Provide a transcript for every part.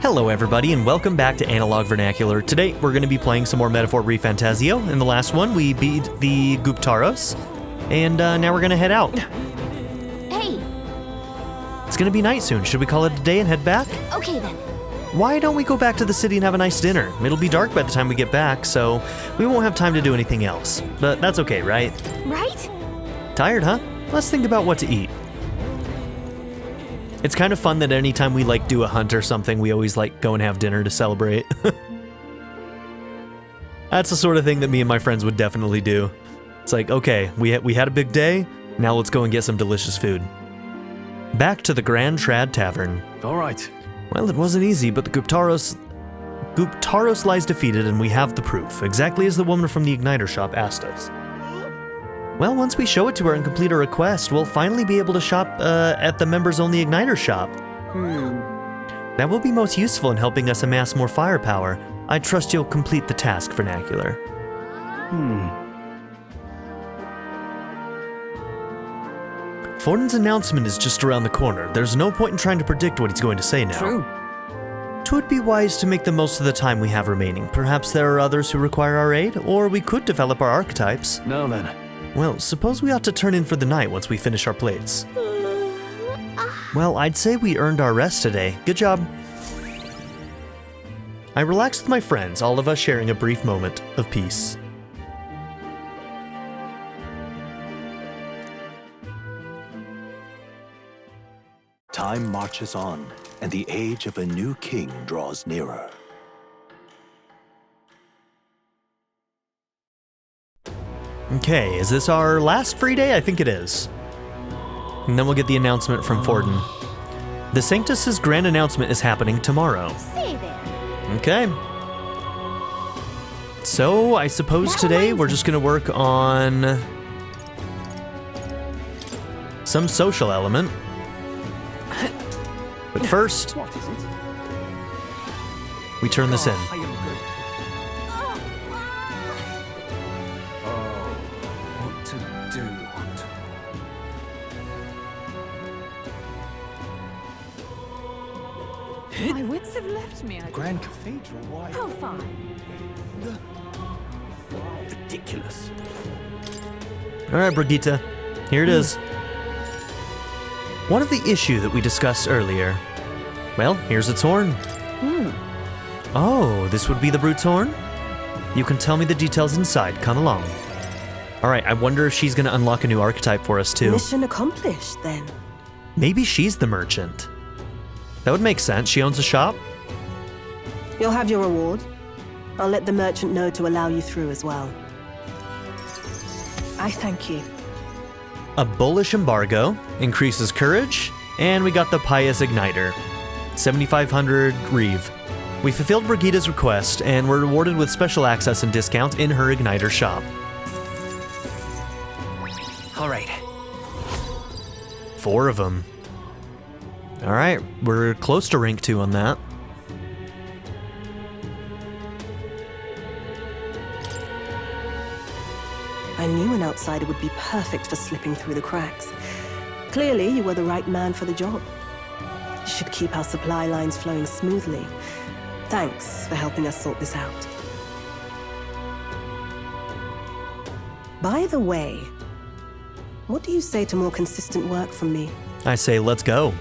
Hello everybody and welcome back to Analog Vernacular. Today we're going to be playing some more Metaphor ReFantazio. In the last one we beat the Guptaros, and now we're going to head out. Hey! It's going to be night soon. Should we call it a day and head back? Okay then. Why don't we go back to the city and have a nice dinner? It'll be dark by the time we get back, so we won't have time to do anything else. But that's okay, right? Right? Tired, huh? Let's think about what to eat. It's kind of fun that anytime we do a hunt or something, we always go and have dinner to celebrate. That's the sort of thing that me and my friends would definitely do. It's like, okay, we had a big day, now let's go and get some delicious food. Back to the Grand Trad Tavern. All right. Well, it wasn't easy, but the Guptaros lies defeated, and we have the proof, exactly as the woman from the Igniter shop asked us. Well, once we show it to her and complete her request, we'll finally be able to shop at the members-only Igniter shop. That will be most useful in helping us amass more firepower. I trust you'll complete the task, Vernacular. Fortin's announcement is just around the corner. There's no point in trying to predict what he's going to say now. True. 'Twould be wise to make the most of the time we have remaining. Perhaps there are others who require our aid, or we could develop our archetypes. Now then. Well, suppose we ought to turn in for the night once we finish our plates. Well, I'd say we earned our rest today. Good job. I relaxed with my friends, all of us sharing a brief moment of peace. Time marches on, and the age of a new king draws nearer. Okay, is this our last free day? I think it is. And then we'll get the announcement from Fortin. The Sanctist's grand announcement is happening tomorrow. Say there. Okay. So, I suppose today we're just gonna work on some social element. But first, What is it? we turn this in. I am good. Oh, what to do? My wits have left me. Grand Cathedral, why? How far? Ridiculous. Alright, Brigitte, here it is. One of the issue that we discussed earlier. Well, here's its horn. Oh, this would be the brute's horn? You can tell me the details inside. Come along. Alright, I wonder if she's gonna unlock a new archetype for us too. Mission accomplished, then. Maybe she's the merchant. That would make sense. She owns a shop. You'll have your reward. I'll let the merchant know to allow you through as well. I thank you. A bullish embargo, increases courage, and we got the pious igniter. 7,500 reeve. We fulfilled Brigitte's request, and were rewarded with special access and discounts in her igniter shop. All right. 4 of them. Alright, we're close to rank 2 on that. I knew an outsider would be perfect for slipping through the cracks. Clearly, you were the right man for the job. You should keep our supply lines flowing smoothly. Thanks for helping us sort this out. By the way, what do you say to more consistent work from me? I say, let's go.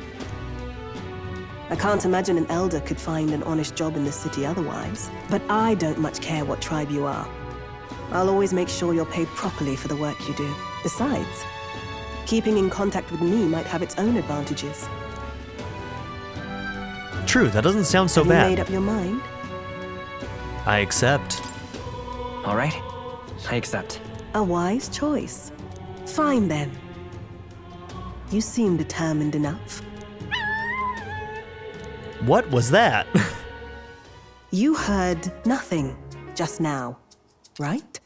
I can't imagine an elder could find an honest job in this city otherwise. But I don't much care what tribe you are. I'll always make sure you're paid properly for the work you do. Besides, keeping in contact with me might have its own advantages. True, that doesn't sound so Have you made bad. up your mind? I accept. All right. I accept. A wise choice. Fine then. You seem determined enough. What was that? You heard nothing just now, right?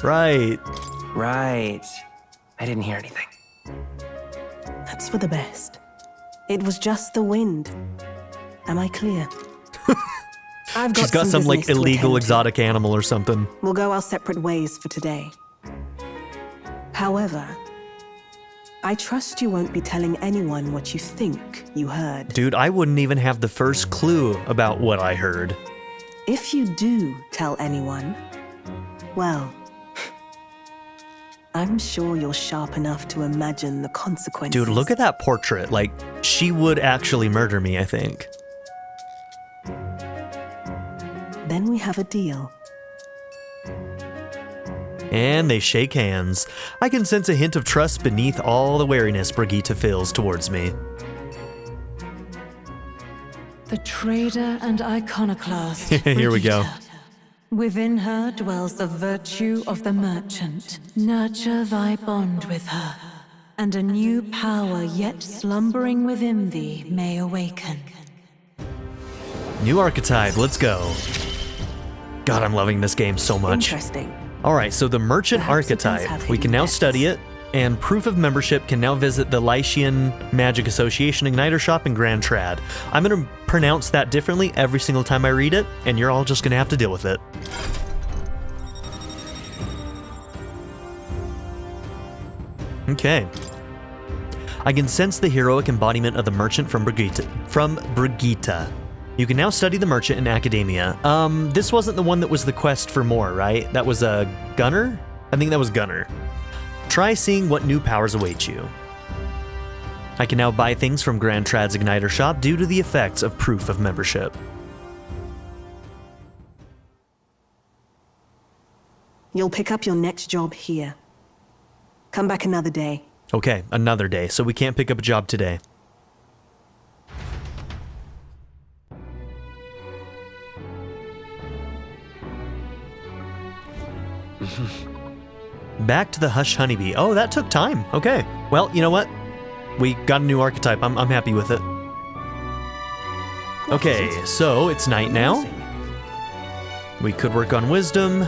Right. Right. I didn't hear anything. That's for the best. It was just the wind. Am I clear? I've got She's got some business to illegal attend to. exotic animal or something. We'll go our separate ways for today. However, I trust you won't be telling anyone what you think you heard. Dude, I wouldn't even have the first clue about what I heard. If you do tell anyone, well, I'm sure you're sharp enough to imagine the consequences. Dude, look at that portrait. Like, she would actually murder me, I think. Then we have a deal. And they shake hands. I can sense a hint of trust beneath all the wariness Brigitte feels towards me. The trader and iconoclast. Here we go. Brigitte. Within her dwells the virtue of the merchant. Nurture thy bond with her, and a new power yet slumbering within thee may awaken. New archetype, let's go. God, I'm loving this game so much. Interesting. Alright, so the merchant Perhaps it does archetype, have we can now hidden study it, and proof of membership can now visit the Lycian Magic Association Igniter Shop in Grand Trad. I'm going to pronounce that differently every single time I read it, and you're all just going to have to deal with it. Okay. I can sense the heroic embodiment of the merchant from Brigitte. You can now study the merchant in academia. This wasn't the one that was the quest for more, right? That was a Gunner? I think that was Gunner. Try seeing what new powers await you. I can now buy things from Grand Trad's Igniter Shop due to the effects of proof of membership. You'll pick up your next job here. Come back another day. Okay, another day, so we can't pick up a job today. Back to the Hush Honeybee. Oh, that took time. Okay. Well, you know what? We got a new archetype. I'm happy with it. Okay, so it's night now. We could work on wisdom.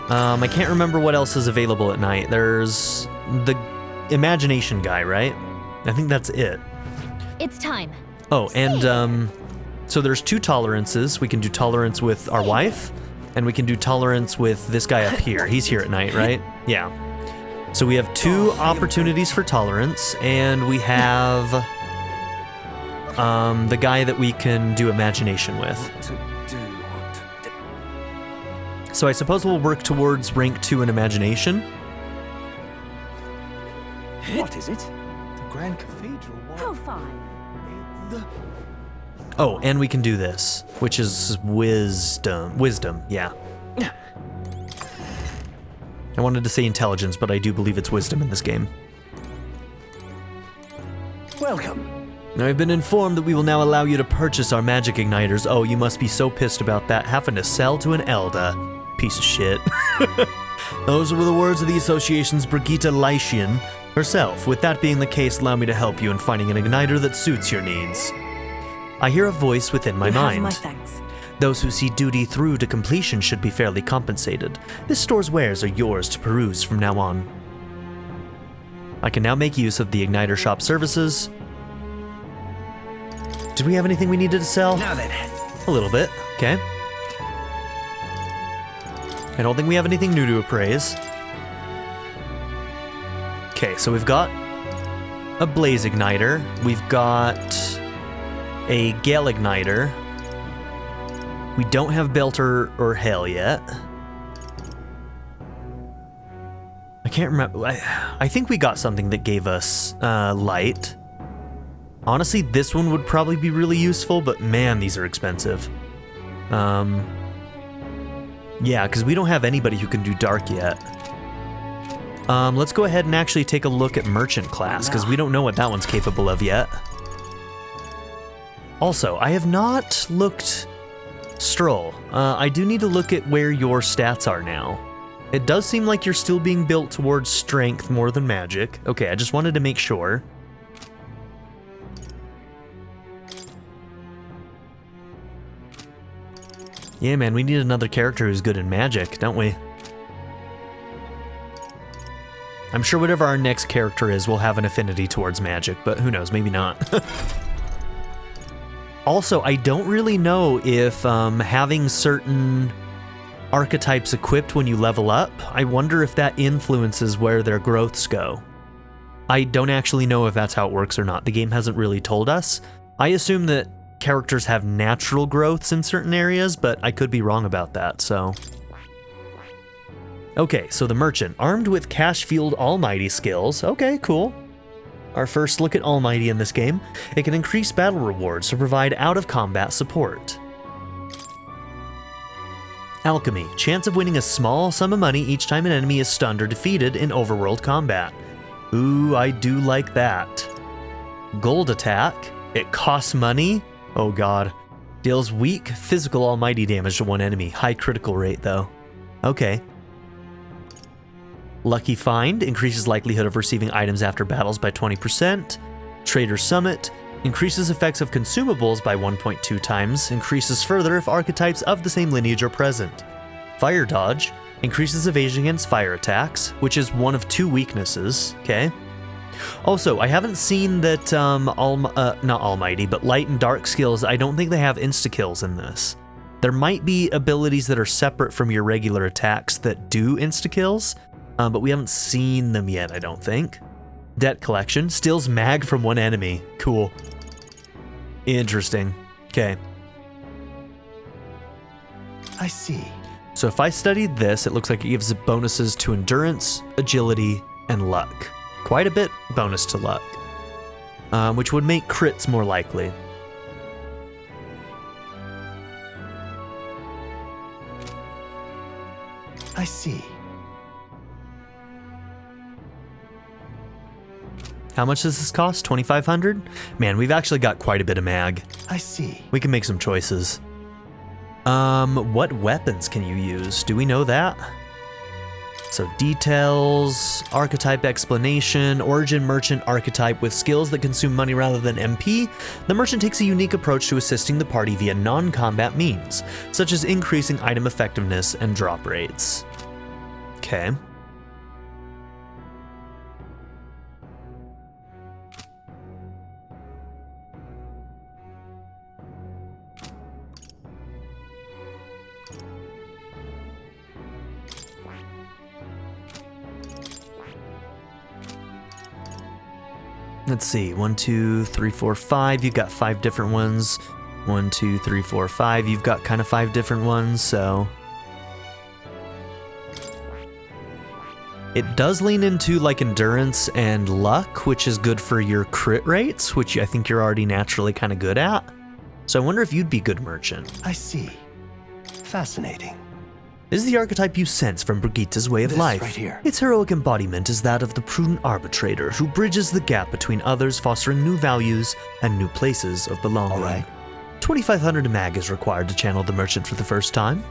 I can't remember what else is available at night. There's the imagination guy, right? I think that's it. It's time. Oh, and so there's 2 tolerances. We can do tolerance with our wife, and we can do tolerance with this guy up here. He's here at night, right? Yeah. So we have 2 opportunities for tolerance, and we have the guy that we can do imagination with. So I suppose we'll work towards rank 2 in imagination. What is it? The Grand Cathedral. How fine. Oh, and we can do this, which is wisdom. Wisdom, yeah. I wanted to say intelligence, but I do believe it's wisdom in this game. Welcome. I've been informed that we will now allow you to purchase our magic igniters. Oh, you must be so pissed about that, having to sell to an Elder. Piece of shit. Those were the words of the association's Brigitte Lycian herself. With that being the case, allow me to help you in finding an igniter that suits your needs. I hear a voice within my mind. My thanks. Those who see duty through to completion should be fairly compensated. This store's wares are yours to peruse from now on. I can now make use of the Igniter Shop services. Did we have anything we needed to sell? Now then. A little bit, okay. I don't think we have anything new to appraise. Okay, so we've got a Blaze Igniter. We've got a Gale Igniter. We don't have Belter or Hail yet. I can't remember. I think we got something that gave us light. Honestly, this one would probably be really useful, but man, these are expensive. Yeah, because we don't have anybody who can do dark yet. Let's go ahead and actually take a look at Merchant class, because we don't know what that one's capable of yet. Also, I have not looked... Stroll, I do need to look at where your stats are now. It does seem like you're still being built towards strength more than magic. Okay, I just wanted to make sure. Yeah, man, we need another character who's good in magic, don't we? I'm sure whatever our next character is will have an affinity towards magic, but who knows, maybe not. Also, I don't really know if having certain archetypes equipped when you level up, I wonder if that influences where their growths go. I don't actually know if that's how it works or not. The game hasn't really told us. I assume that characters have natural growths in certain areas, but I could be wrong about that, so... Okay, so the merchant, armed with Cash Field Almighty skills. Okay, cool. Our first look at Almighty in this game. It can increase battle rewards to provide out-of-combat support. Alchemy, chance of winning a small sum of money each time an enemy is stunned or defeated in overworld combat. Ooh, I do like that. Gold attack, it costs money. Oh god. Deals weak physical almighty damage to one enemy. High critical rate though. Okay. Lucky Find, increases likelihood of receiving items after battles by 20%. Trader Summit, increases effects of consumables by 1.2 times, increases further if archetypes of the same lineage are present. Fire Dodge, increases evasion against fire attacks, which is one of 2 weaknesses, okay? Also, I haven't seen that, not Almighty, but Light and Dark skills, I don't think they have insta-kills in this. There might be abilities that are separate from your regular attacks that do insta-kills, but we haven't seen them yet, I don't think. Debt Collection, steals mag from one enemy. Cool. Interesting. Okay. I see. So if I studied this, it looks like it gives bonuses to endurance, agility, and luck. Quite a bit bonus to luck, which would make crits more likely. I see. How much does this cost? 2,500? Man, we've actually got quite a bit of mag. I see. We can make some choices. What weapons can you use? Do we know that? So details, archetype explanation, origin merchant archetype with skills that consume money rather than MP. The merchant takes a unique approach to assisting the party via non-combat means, such as increasing item effectiveness and drop rates. Okay. Let's see, 1, 2, 3, 4, 5, you've got 5 different ones. 1, 2, 3, 4, 5, you've got kind of 5 different ones, so... It does lean into like endurance and luck, which is good for your crit rates, which I think you're already naturally kind of good at. So I wonder if you'd be good merchant. I see. Fascinating. This is the archetype you sense from Brigitte's way of This life. right here. Its heroic embodiment is that of the prudent arbitrator who bridges the gap between others, fostering new values and new places of belonging. All right. 2,500 mag is required to channel the merchant for the first time.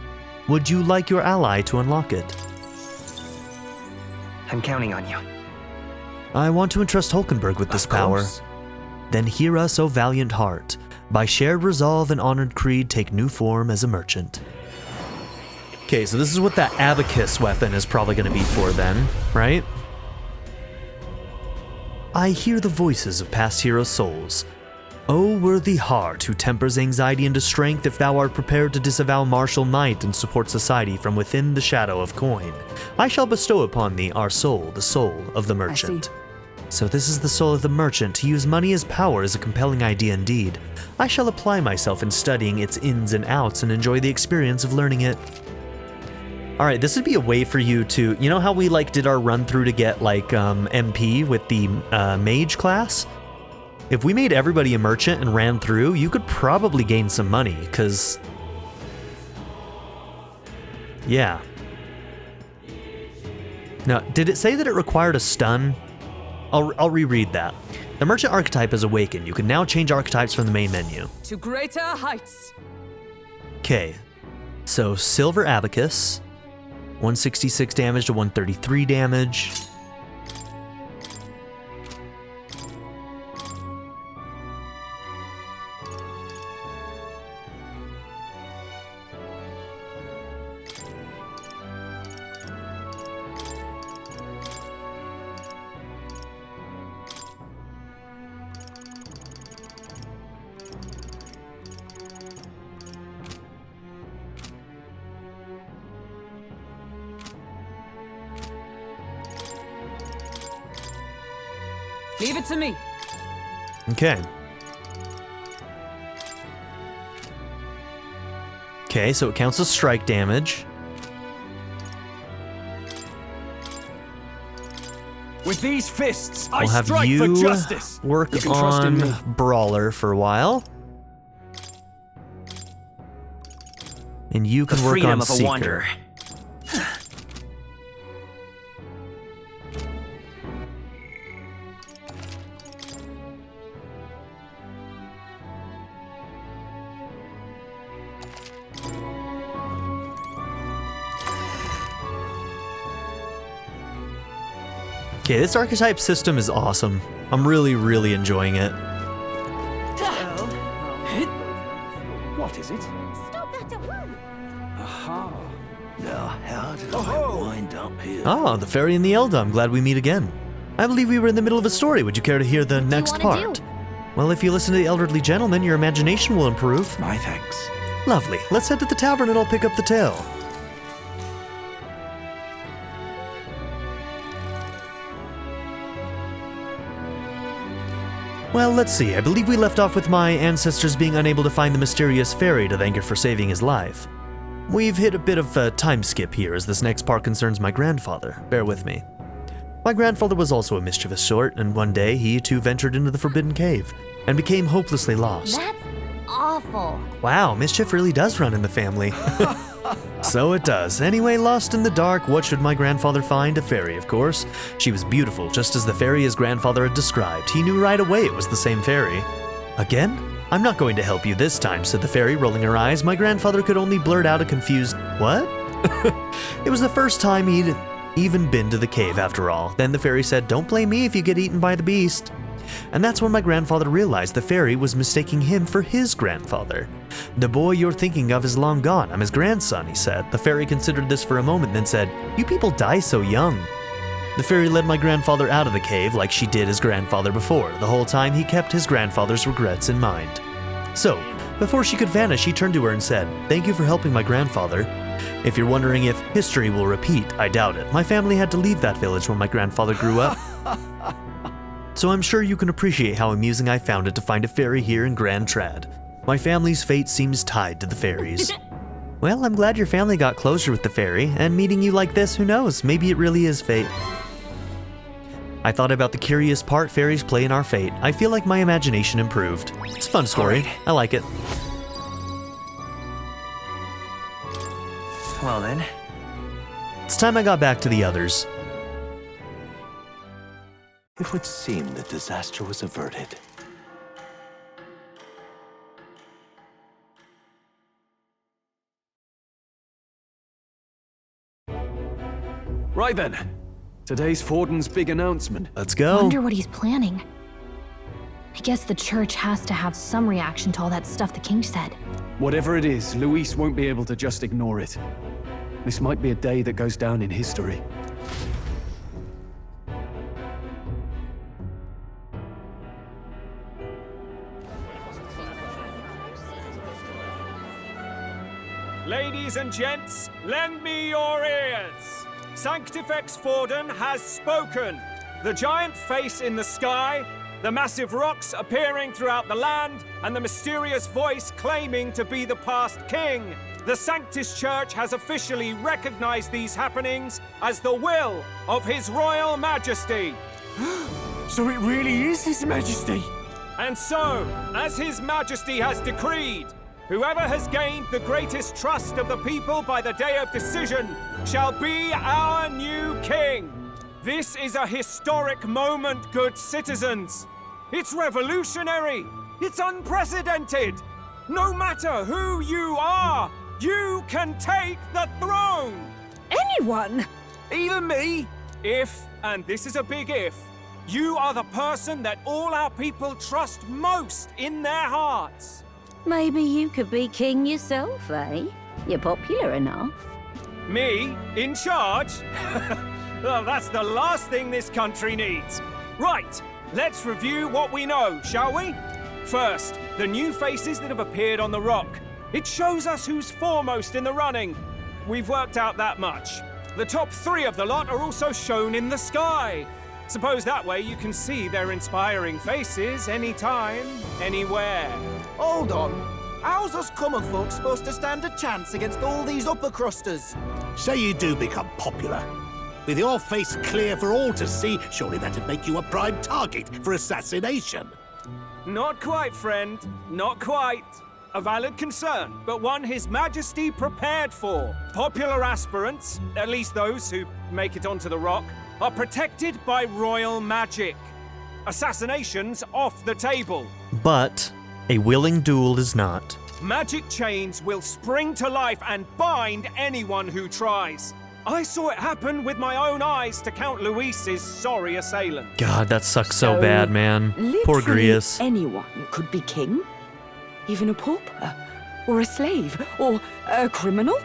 Would you like your ally to unlock it? I'm counting on you. I want to entrust Hulkenberg with this Of power. course. Then hear us, O valiant heart. By shared resolve and honored creed, take new form as a merchant. Okay, so this is what that abacus weapon is probably going to be for then, right? I hear the voices of past heroes' souls. O worthy heart who tempers anxiety into strength, if thou art prepared to disavow martial might and support society from within the shadow of coin, I shall bestow upon thee our soul, the soul of the merchant. So this is the soul of the merchant. To use money as power is a compelling idea indeed. I shall apply myself in studying its ins and outs and enjoy the experience of learning it. Alright, this would be a way for you to, you know how we like did our run through to get like MP with the mage class? If we made everybody a merchant and ran through, you could probably gain some money, because... yeah. Now, did it say that it required a stun? I'll reread that. The merchant archetype has awakened. You can now change archetypes from the main menu. To greater heights. Okay, so Silver Abacus, 166 damage to 133 damage. Leave it to me. Okay. Okay, so it counts as strike damage. With these fists, I We'll have strike for you justice. work You can trust in on me. Brawler for a while. And you can The work freedom on of a Seeker. wanderer. Okay, this archetype system is awesome. I'm really, really enjoying it. What is it? Stop that at once! Now, how did I wind up here? Ah, the fairy and the Elder. I'm glad we meet again. I believe we were in the middle of a story. Would you care to hear the What do you next wanna part? do? Well, if you listen to the elderly gentleman, your imagination will improve. My thanks. Lovely. Let's head to the tavern and I'll pick up the tale. Well, let's see. I believe we left off with my ancestors being unable to find the mysterious fairy to thank her for saving his life. We've hit a bit of a time skip here as this next part concerns my grandfather. Bear with me. My grandfather was also a mischievous sort, and one day he too ventured into the Forbidden Cave and became hopelessly lost. That's awful. Wow, mischief really does run in the family. So it does. Anyway, lost in the dark, what should my grandfather find? A fairy, of course. She was beautiful, just as the fairy his grandfather had described. He knew right away it was the same fairy. Again? I'm not going to help you this time, said the fairy, rolling her eyes. My grandfather could only blurt out a confused, what? It was the first time he'd even been to the cave, after all. Then the fairy said, don't blame me if you get eaten by the beast. And that's when my grandfather realized the fairy was mistaking him for his grandfather. The boy you're thinking of is long gone. I'm his grandson, he said. The fairy considered this for a moment, then said, you people die so young. The fairy led my grandfather out of the cave like she did his grandfather before. The whole time he kept his grandfather's regrets in mind. So, before she could vanish, he turned to her and said, thank you for helping my grandfather. If you're wondering if history will repeat, I doubt it. My family had to leave that village when my grandfather grew up. So I'm sure you can appreciate how amusing I found it to find a fairy here in Grand Trad. My family's fate seems tied to the fairies. Well, I'm glad your family got closer with the fairy, and meeting you like this, who knows, maybe it really is fate. I thought about the curious part fairies play in our fate. I feel like my imagination improved. It's a fun story. Alright. I like it. Well then, It's time I got back to the others. It would seem the disaster was averted. Right then. Today's Forden's big announcement. Let's go. Wonder what he's planning. I guess the church has to have some reaction to all that stuff the king said. Whatever it is, Luis won't be able to just ignore it. This might be a day that goes down in history. Ladies and gents, lend me your ears. Sanctifex Forden has spoken. The giant face in the sky, the massive rocks appearing throughout the land, and the mysterious voice claiming to be the past king. The Sanctist Church has officially recognized these happenings as the will of His Royal Majesty. So it really is His Majesty! And so, as His Majesty has decreed, whoever has gained the greatest trust of the people by the day of decision shall be our new king. This is a historic moment, good citizens. It's revolutionary. It's unprecedented. No matter who you are, you can take the throne. Anyone? Even me? If, and this is a big if, you are the person that all our people trust most in their hearts. Maybe you could be king yourself, eh? You're popular enough. Me? In charge? Well, that's the last thing this country needs. Right, let's review what we know, shall we? First, the new faces that have appeared on the rock. It shows us who's foremost in the running. We've worked out that much. The top 3 of the lot are also shown in the sky. Suppose that way you can see their inspiring faces anytime, anywhere. Hold on. How's us common folk supposed to stand a chance against all these upper crusters? Say you do become popular. With your face clear for all to see, surely that'd make you a prime target for assassination. Not quite, friend. Not quite. A valid concern, but one His Majesty prepared for. Popular aspirants, at least those who make it onto the rock, are protected by royal magic. Assassinations off the table. But a willing duel is not. Magic chains will spring to life and bind anyone who tries. I saw it happen with my own eyes to Count Luis's sorry assailant. God, that sucks so bad, man. Poor Grius. Anyone could be king? Even a pauper? Or a slave? Or a criminal?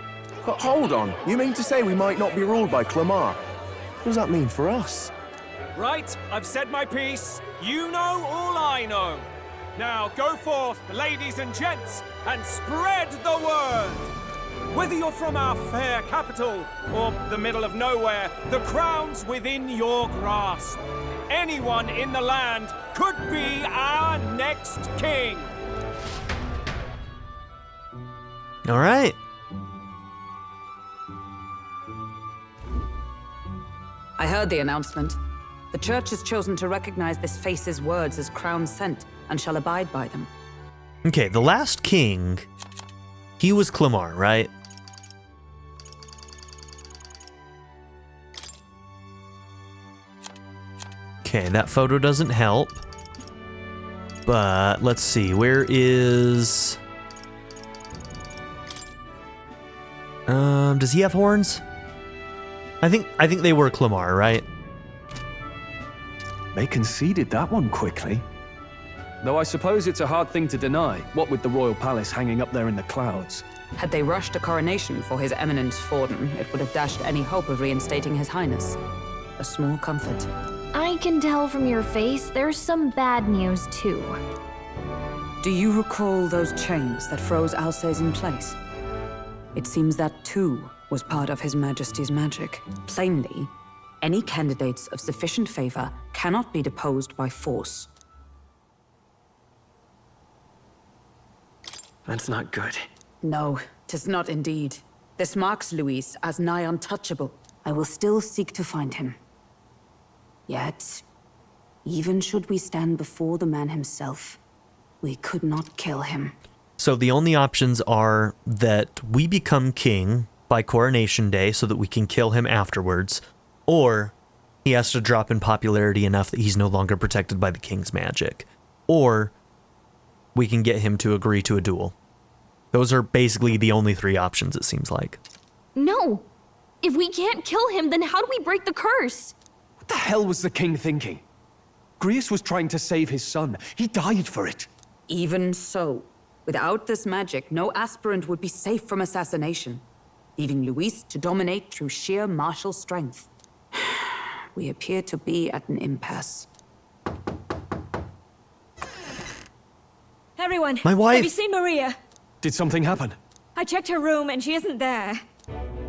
Hold on. You mean to say we might not be ruled by Clamar? What does that mean for us? Right, I've said my piece. You know all I know. Now go forth, ladies and gents, and spread the word. Whether you're from our fair capital or the middle of nowhere, the crown's within your grasp. Anyone in the land could be our next king. All right. I heard the announcement. The church has chosen to recognize this face's words as crown sent and shall abide by them. Okay, the last king, he was Clamar, right? Okay, that photo doesn't help. But let's see, where is... does he have horns? I think they were Clamar, right? They conceded that one quickly. Though I suppose it's a hard thing to deny, what with the royal palace hanging up there in the clouds. Had they rushed a coronation for His Eminence Forden, it would have dashed any hope of reinstating His Highness. A small comfort. I can tell from your face there's some bad news too. Do you recall those chains that froze Alsace in place? It seems that too was part of His Majesty's magic. Plainly, any candidates of sufficient favor cannot be deposed by force. That's not good. No, 'tis not indeed. This marks Luis as nigh untouchable. I will still seek to find him. Yet, even should we stand before the man himself, we could not kill him. So the only options are that we become king by coronation day so that we can kill him afterwards, or he has to drop in popularity enough that he's no longer protected by the king's magic, or we can get him to agree to a duel. Those are basically the only three options, it seems like. No! If we can't kill him, then how do we break the curse? What the hell was the king thinking? Grius was trying to save his son. He died for it. Even so, without this magic, no aspirant would be safe from assassination, leaving Luis to dominate through sheer martial strength. We appear to be at an impasse. Everyone, my wife! Have you seen Maria? Did something happen? I checked her room and she isn't there.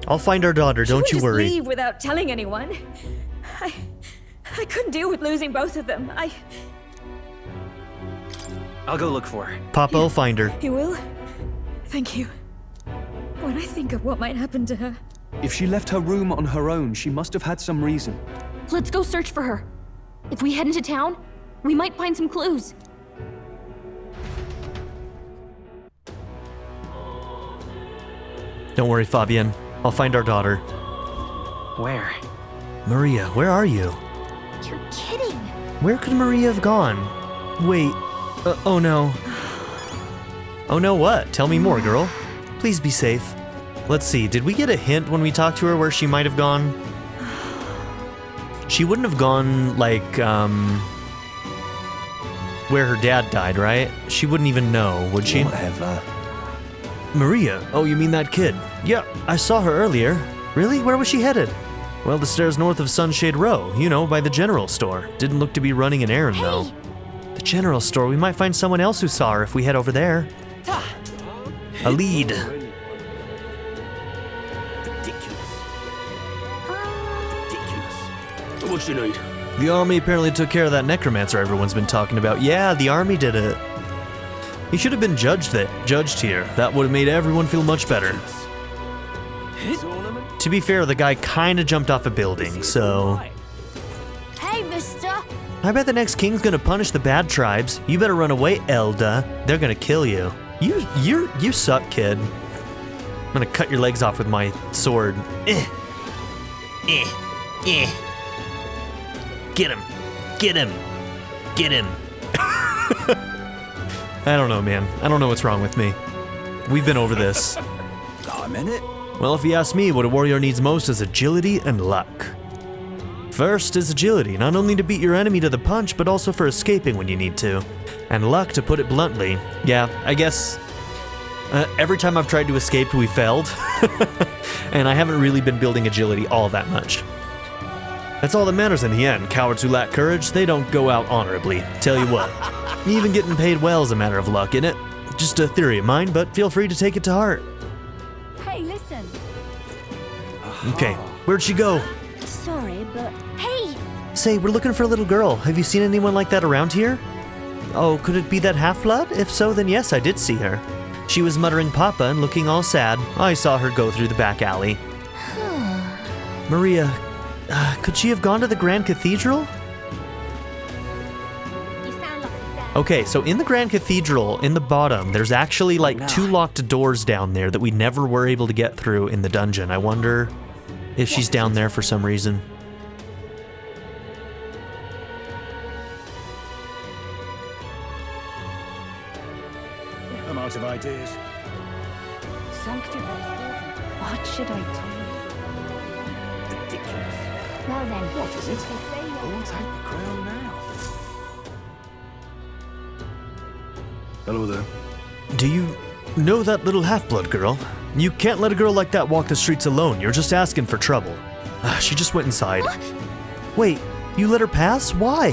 I'll find our daughter, don't you worry. She wouldn't just leave without telling anyone. I couldn't deal with losing both of them. I'll go look for her. Papa will find her. You will? Thank you. When I think of what might happen to her... If she left her room on her own, she must have had some reason. Let's go search for her. If we head into town, we might find some clues. Don't worry, Fabian. I'll find our daughter. Where? Maria, where are you? You're kidding. Where could Maria have gone? Wait. Oh no. Oh no, what? Tell me more, girl. Please be safe. Let's see, did we get a hint when we talked to her where she might have gone? She wouldn't have gone, like, where her dad died, right? She wouldn't even know, would she? Whatever. Maria? Oh, you mean that kid? Yeah, I saw her earlier. Really? Where was she headed? Well, the stairs north of Sunshade Row, you know, by the general store. Didn't look to be running an errand, though. The general store? We might find someone else who saw her if we head over there. A lead. What do you need? The army apparently took care of that necromancer everyone's been talking about. Yeah, the army did it. He should have been judged here. That would have made everyone feel much better. To be fair, the guy kinda jumped off a building, so... Hey, mister! I bet the next king's gonna punish the bad tribes. You better run away, Elda. They're gonna kill you. You suck, kid. I'm gonna cut your legs off with my sword. Get him! Get him! Get him! I don't know, man. I don't know what's wrong with me. We've been over this. I'm in it. Well, if you ask me, what a warrior needs most is agility and luck. First is agility, not only to beat your enemy to the punch, but also for escaping when you need to. And luck, to put it bluntly. Yeah, I guess every time I've tried to escape, we failed. And I haven't really been building agility all that much. That's all that matters in the end. Cowards who lack courage, they don't go out honorably. Tell you what, even getting paid well is a matter of luck, isn't it? Just a theory of mine, but feel free to take it to heart. Hey, listen. Okay, where'd she go? Sorry, but... Hey! Say, we're looking for a little girl. Have you seen anyone like that around here? Oh, could it be that half-blood? If so, then yes, I did see her. She was muttering Papa and looking all sad. I saw her go through the back alley. Maria, could she have gone to the Grand Cathedral? Okay, so in the Grand Cathedral, in the bottom, there's actually like 2 locked doors down there that we never were able to get through in the dungeon. I wonder if she's down there for some reason. I'm out of ideas. What should I do? Ridiculous. Well then, What is it? Who'll take the crown now? Hello there. Do you know that little half-blood girl? You can't let a girl like that walk the streets alone. You're just asking for trouble. She just went inside. Wait, you let her pass? Why?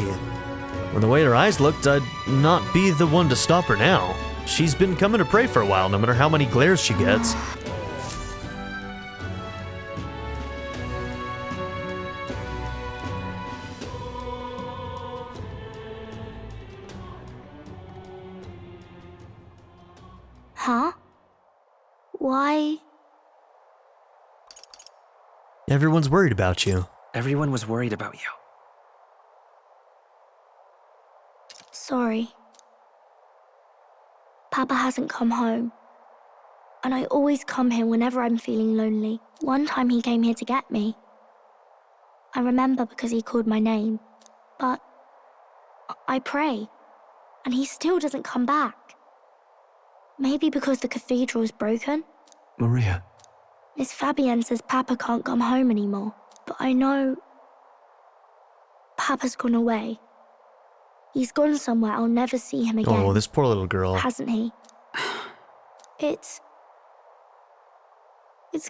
From the way her eyes looked, I'd not be the one to stop her now. She's been coming to pray for a while, no matter how many glares she gets. Huh? Why? Everyone's worried about you. Everyone was worried about you. Sorry. Papa hasn't come home. And I always come here whenever I'm feeling lonely. One time he came here to get me. I remember because he called my name. But I pray, and he still doesn't come back. Maybe because the cathedral's broken? Maria. Miss Fabienne says Papa can't come home anymore. But I know Papa's gone away. He's gone somewhere I'll never see him again. Oh, this poor little girl. Hasn't he? It's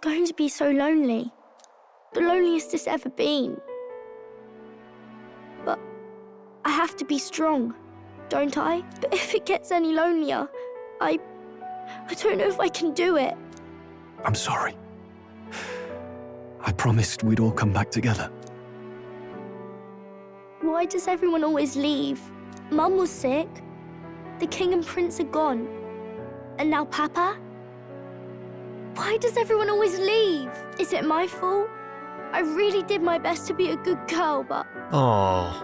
going to be so lonely. The loneliest it's ever been. But I have to be strong, don't I? But if it gets any lonelier, I don't know if I can do it. I'm sorry. I promised we'd all come back together. Why does everyone always leave? Mum was sick. The king and prince are gone. And now Papa? Why does everyone always leave? Is it my fault? I really did my best to be a good girl, but... Oh.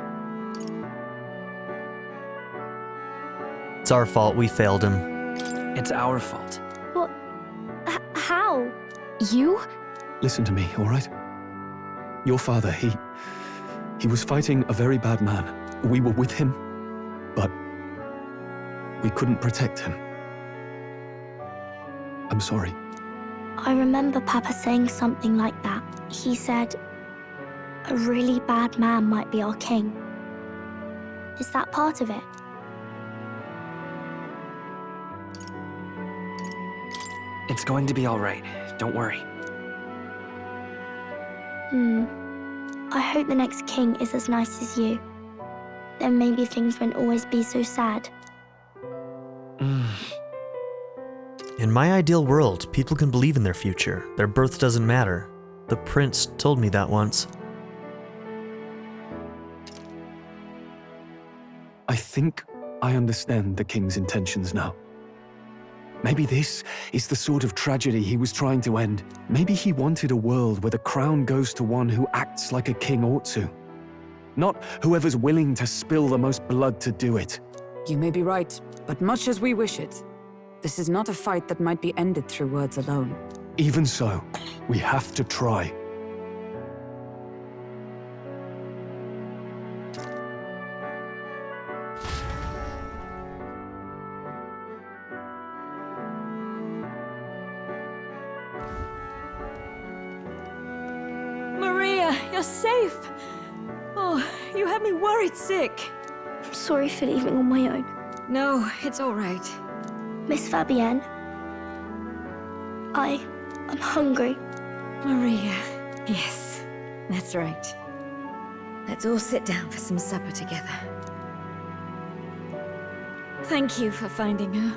It's our fault. We failed him. It's our fault. What? How? You? Listen to me, all right? Your father, he was fighting a very bad man. We were with him, but we couldn't protect him. I'm sorry. I remember Papa saying something like that. He said, a really bad man might be our king. Is that part of it? It's going to be all right. Don't worry. I hope the next king is as nice as you. Then maybe things won't always be so sad. In my ideal world, people can believe in their future. Their birth doesn't matter. The prince told me that once. I think I understand the king's intentions now. Maybe this is the sort of tragedy he was trying to end. Maybe he wanted a world where the crown goes to one who acts like a king ought to. Not whoever's willing to spill the most blood to do it. You may be right, but much as we wish it, this is not a fight that might be ended through words alone. Even so, we have to try. Maria, you're safe! Oh, you had me worried sick. I'm sorry for leaving on my own. No, it's all right. Miss Fabienne, I'm hungry. Maria, yes, that's right. Let's all sit down for some supper together. Thank you for finding her.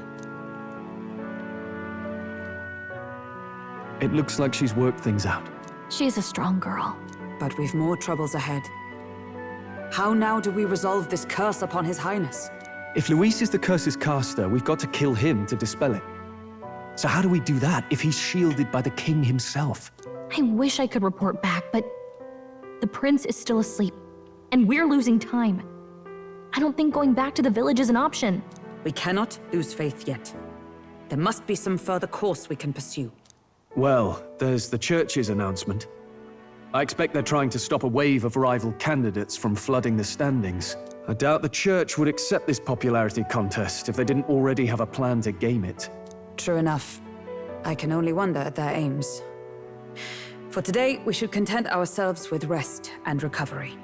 It looks like she's worked things out. She's a strong girl. But we've more troubles ahead. How now do we resolve this curse upon His Highness? If Luis is the curse's caster, we've got to kill him to dispel it. So how do we do that if he's shielded by the king himself? I wish I could report back, but the prince is still asleep, and we're losing time. I don't think going back to the village is an option. We cannot lose faith yet. There must be some further course we can pursue. Well, there's the church's announcement. I expect they're trying to stop a wave of rival candidates from flooding the standings. I doubt the church would accept this popularity contest if they didn't already have a plan to game it. True enough. I can only wonder at their aims. For today, we should content ourselves with rest and recovery.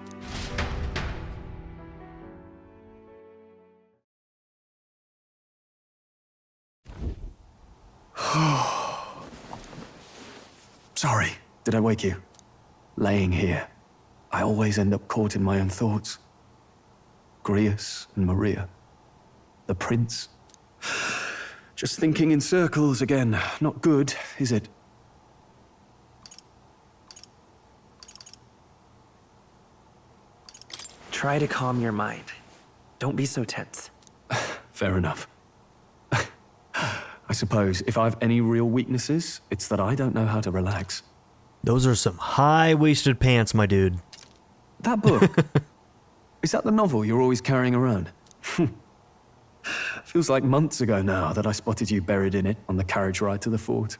Sorry, did I wake you? Laying here, I always end up caught in my own thoughts. Grius and Maria. The prince. Just thinking in circles again. Not good, is it? Try to calm your mind. Don't be so tense. Fair enough. I suppose if I have any real weaknesses, it's that I don't know how to relax. Those are some high-waisted pants, my dude. That book, is that the novel you're always carrying around? Feels like months ago now that I spotted you buried in it on the carriage ride to the fort.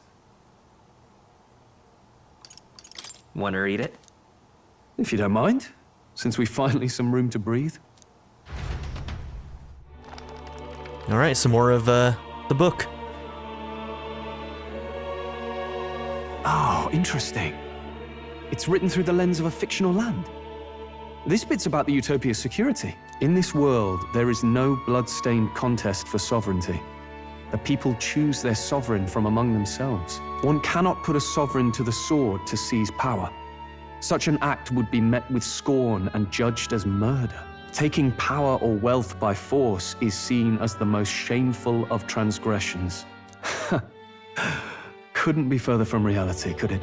Want to read it? If you don't mind, since we've finally some room to breathe. All right, some more of the book. Oh, interesting. It's written through the lens of a fictional land. This bit's about the Utopia's security. In this world, there is no blood-stained contest for sovereignty. The people choose their sovereign from among themselves. One cannot put a sovereign to the sword to seize power. Such an act would be met with scorn and judged as murder. Taking power or wealth by force is seen as the most shameful of transgressions. Couldn't be further from reality, could it?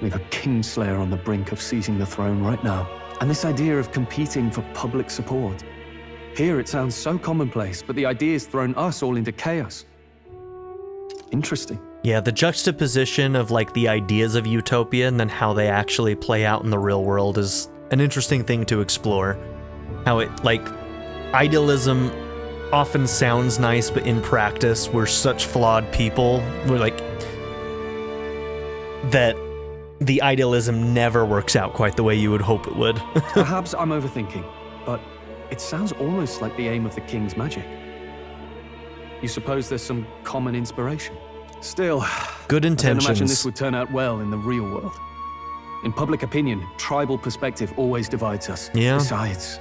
We've a kingslayer on the brink of seizing the throne right now. And this idea of competing for public support. Here it sounds so commonplace, but the idea's thrown us all into chaos. Interesting. Yeah, the juxtaposition of like the ideas of utopia and then how they actually play out in the real world is an interesting thing to explore. How it, like, idealism often sounds nice, but in practice, we're such flawed people. We're like, that the idealism never works out quite the way you would hope it would. Perhaps I'm overthinking, but it sounds almost like the aim of the king's magic. You suppose there's some common inspiration? Still, good intentions. I don't imagine this would turn out well in the real world. In public opinion, tribal perspective always divides us. Yeah. Besides,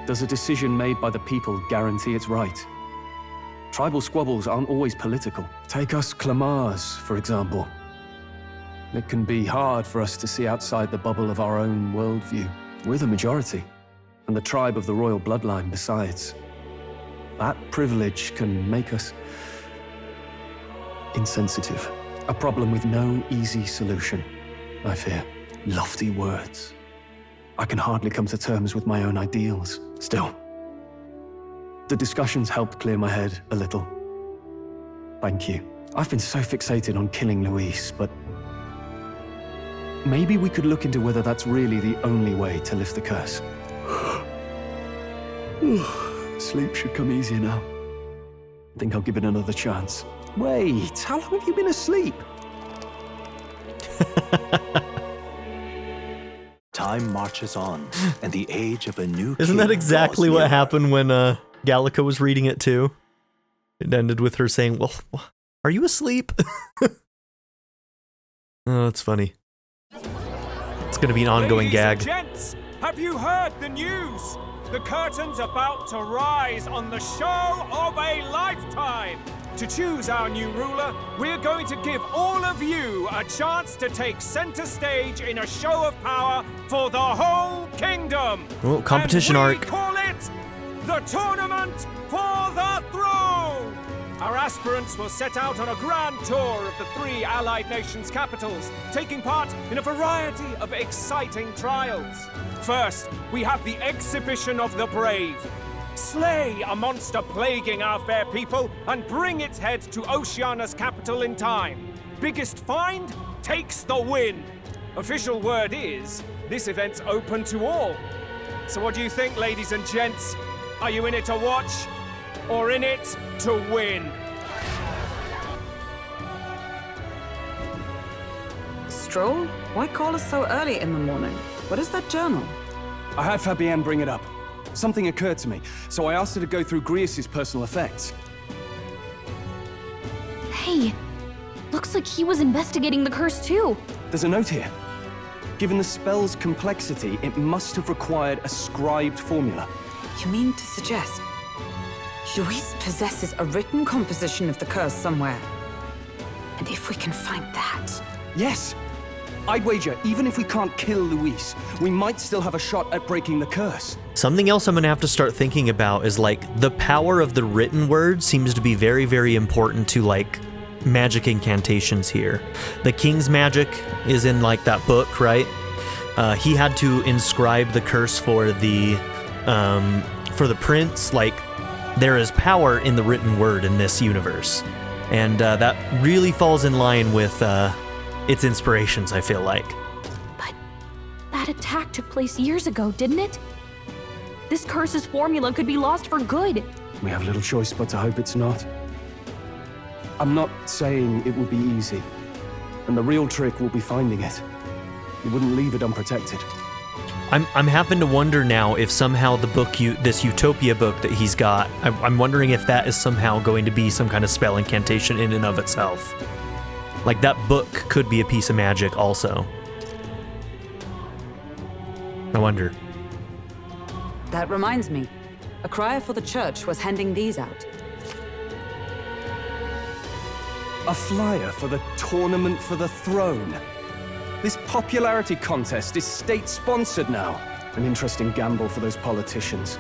does a decision made by the people guarantee it's right? Tribal squabbles aren't always political. Take us Clamars, for example. It can be hard for us to see outside the bubble of our own worldview. We're the majority. And the tribe of the royal bloodline besides. That privilege can make us insensitive. A problem with no easy solution, I fear. Lofty words. I can hardly come to terms with my own ideals. Still, The discussions helped clear my head a little. Thank you. I've been so fixated on killing Luis, but maybe we could look into whether that's really the only way to lift the curse. Sleep should come easier now. I think I'll give it another chance. Wait, how long have you been asleep? Time marches on, and the age of a new Isn't that king exactly draws what near. happened when Gallica was reading it too? It ended with her saying, well, are you asleep? Oh, that's funny. It's gonna be an ongoing Ladies gag. and gents, have you heard the news? The curtain's about to rise on the show of a lifetime. To choose our new ruler, we're going to give all of you a chance to take center stage in a show of power for the whole kingdom. Oh, competition and we arc. call it the Tournament for the Throne. Our aspirants will set out on a grand tour of the 3 allied nations' capitals, taking part in a variety of exciting trials. First, we have the Exhibition of the Brave. Slay a monster plaguing our fair people and bring its head to Oceania's capital in time. Biggest find takes the win. Official word is, this event's open to all. So what do you think, ladies and gents? Are you in it to watch or in it to win? Stroll? Why call us so early in the morning? What is that journal? I had Fabienne bring it up. Something occurred to me, so I asked her to go through Grius' personal effects. Hey, looks like he was investigating the curse too. There's a note here. Given the spell's complexity, it must have required a scribed formula. You mean to suggest Luis possesses a written composition of the curse somewhere? And if we can find that... Yes! I'd wager, even if we can't kill Luis, we might still have a shot at breaking the curse. Something else I'm gonna have to start thinking about is like the power of the written word seems to be very, very important to like magic incantations here. The king's magic is in like that book, right? He had to inscribe the curse for the prince. Like there is power in the written word in this universe, and that really falls in line with its inspirations, I feel like. But that attack took place years ago, didn't it? This curse's formula could be lost for good. We have little choice but to hope it's not. I'm not saying it will be easy, and the real trick will be finding it. You wouldn't leave it unprotected. I'm having to wonder now if somehow the book, this Utopia book that he's got, I'm wondering if that is somehow going to be some kind of spell incantation in and of itself. Like that book could be a piece of magic also. I wonder. That reminds me. A crier for the church was handing these out. A flyer for the Tournament for the Throne. This popularity contest is state-sponsored now. An interesting gamble for those politicians.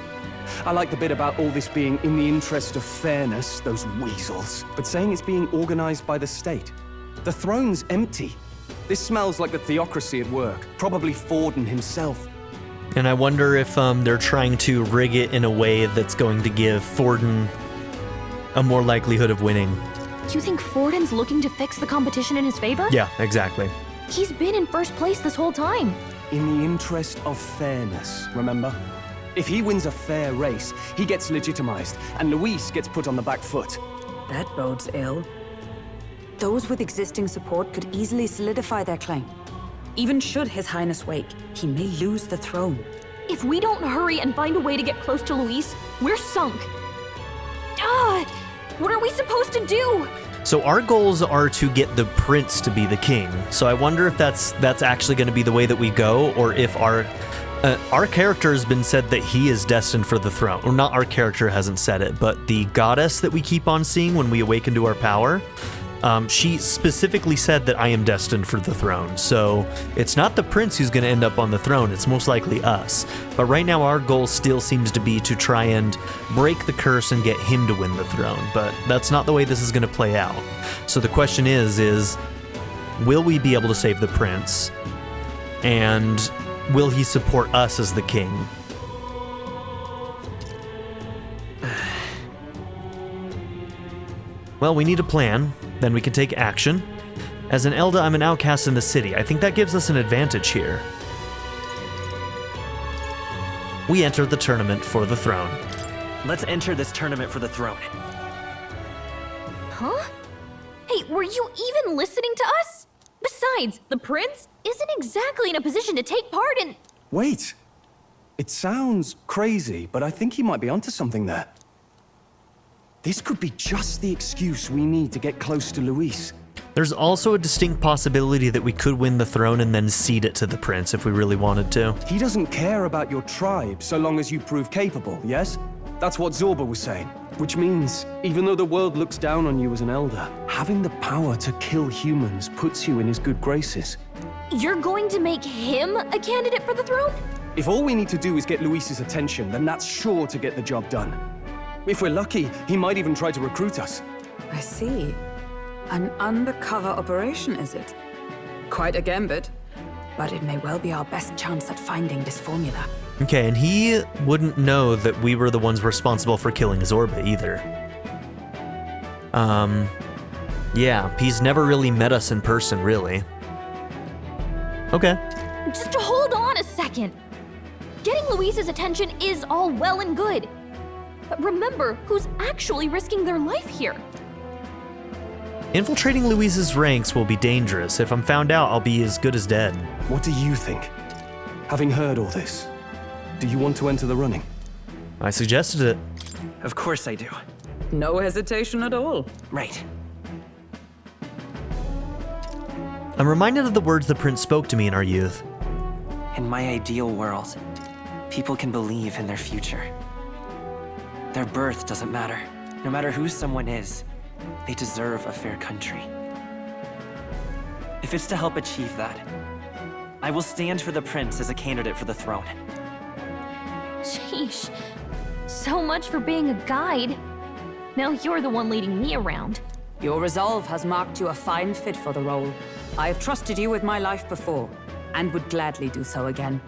I like the bit about all this being in the interest of fairness, those weasels. But saying it's being organized by the state. The throne's empty. This smells like the theocracy at work. Probably Forden himself. And I wonder if they're trying to rig it in a way that's going to give Forden a more likelihood of winning. You think Forden's looking to fix the competition in his favor? Yeah, exactly. He's been in first place this whole time. In the interest of fairness, remember? If he wins a fair race, he gets legitimized, and Luis gets put on the back foot. That bodes ill. Those with existing support could easily solidify their claim. Even should His Highness wake, he may lose the throne. If we don't hurry and find a way to get close to Luis, we're sunk. What are we supposed to do? So our goals are to get the prince to be the king. So I wonder if that's actually going to be the way that we go, or if our character has been said that he is destined for the throne. Or not, our character hasn't said it, but the goddess that we keep on seeing when we awaken to our power, she specifically said that I am destined for the throne. So it's not the prince who's going to end up on the throne, it's most likely us. But right now our goal still seems to be to try and break the curse and get him to win the throne. But that's not the way this is going to play out. So the question is will we be able to save the prince? And will he support us as the king? Well, we need a plan, then we can take action. As an Elda, I'm an outcast in the city. I think that gives us an advantage here. We enter the tournament for the throne. Let's enter this tournament for the throne. Huh? Hey, were you even listening to us? Besides, the prince isn't exactly in a position to take part in... Wait. It sounds crazy, but I think he might be onto something there. This could be just the excuse we need to get close to Luis. There's also a distinct possibility that we could win the throne and then cede it to the prince if we really wanted to. He doesn't care about your tribe so long as you prove capable, yes? That's what Zorba was saying. Which means, even though the world looks down on you as an elder, having the power to kill humans puts you in his good graces. You're going to make him a candidate for the throne? If all we need to do is get Luis's attention, then that's sure to get the job done. If we're lucky, he might even try to recruit us. I see. An undercover operation, is it? Quite a gambit, but it may well be our best chance at finding this formula. Okay, and he wouldn't know that we were the ones responsible for killing Zorba either. Yeah, he's never really met us in person, really. Okay. Just hold on a second. Getting Luis's attention is all well and good. But remember who's actually risking their life here. Infiltrating Luis's ranks will be dangerous. If I'm found out, I'll be as good as dead. What do you think? Having heard all this, do you want to enter the running? I suggested it. Of course I do. No hesitation at all. Right. I'm reminded of the words the prince spoke to me in our youth. In my ideal world, people can believe in their future. Their birth doesn't matter. No matter who someone is, they deserve a fair country. If it's to help achieve that, I will stand for the prince as a candidate for the throne. Sheesh. So much for being a guide. Now you're the one leading me around. Your resolve has marked you a fine fit for the role. I have trusted you with my life before, and would gladly do so again.